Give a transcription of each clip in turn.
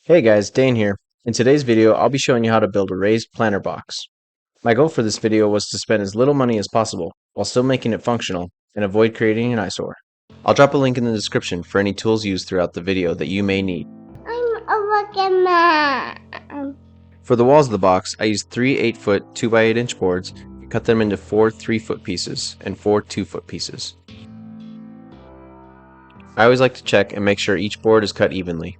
Hey guys, Dane here. In today's video, I'll be showing you how to build a raised planter box. My goal for this video was to spend as little money as possible while still making it functional and avoid creating an eyesore. I'll drop a link in the description for any tools used throughout the video that you may need. I'm a looking man. For the walls of the box, I used 3 8-foot 2x8 inch boards and cut them into 4 3-foot pieces and 4 2-foot pieces. I always like to check and make sure each board is cut evenly.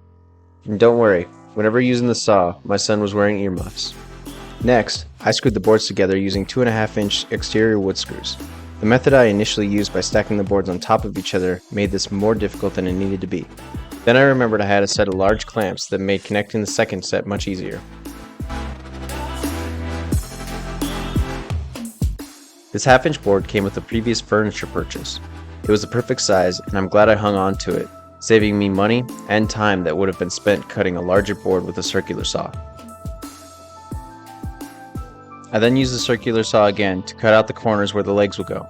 And don't worry, whenever using the saw, my son was wearing earmuffs. Next, I screwed the boards together using 2.5-inch exterior wood screws. The method I initially used by stacking the boards on top of each other made this more difficult than it needed to be. Then I remembered I had a set of large clamps that made connecting the second set much easier. This 1/2-inch board came with a previous furniture purchase. It was the perfect size, and I'm glad I hung on to it, saving me money and time that would have been spent cutting a larger board with a circular saw. I then used the circular saw again to cut out the corners where the legs would go.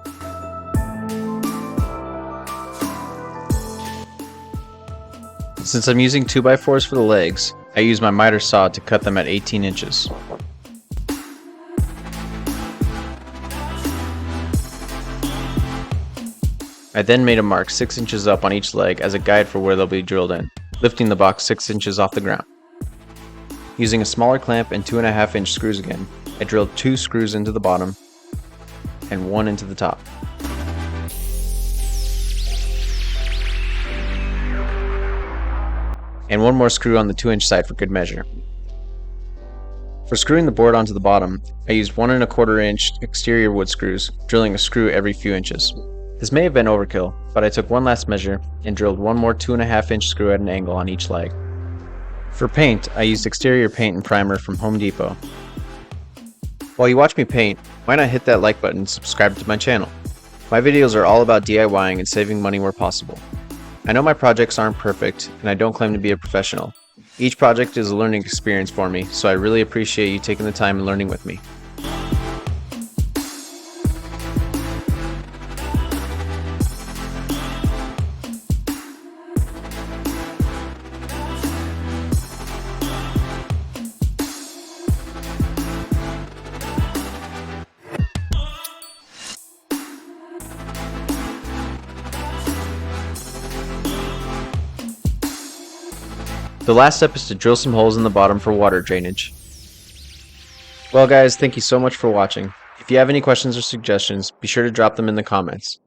Since I'm using 2x4s for the legs, I used my miter saw to cut them at 18 inches. I then made a mark 6 inches up on each leg as a guide for where they'll be drilled in, lifting the box 6 inches off the ground. Using a smaller clamp and 2.5-inch screws again, I drilled 2 screws into the bottom and 1 into the top. And 1 more screw on the 2-inch side for good measure. For screwing the board onto the bottom, I used 1 1/4-inch exterior wood screws, drilling a screw every few inches. This may have been overkill, but I took one last measure and drilled 1 more 2.5-inch screw at an angle on each leg. For paint, I used exterior paint and primer from Home Depot. While you watch me paint, why not hit that like button and subscribe to my channel? My videos are all about DIYing and saving money where possible. I know my projects aren't perfect, and I don't claim to be a professional. Each project is a learning experience for me, so I really appreciate you taking the time and learning with me. The last step is to drill some holes in the bottom for water drainage. Well guys, thank you so much for watching. If you have any questions or suggestions, be sure to drop them in the comments.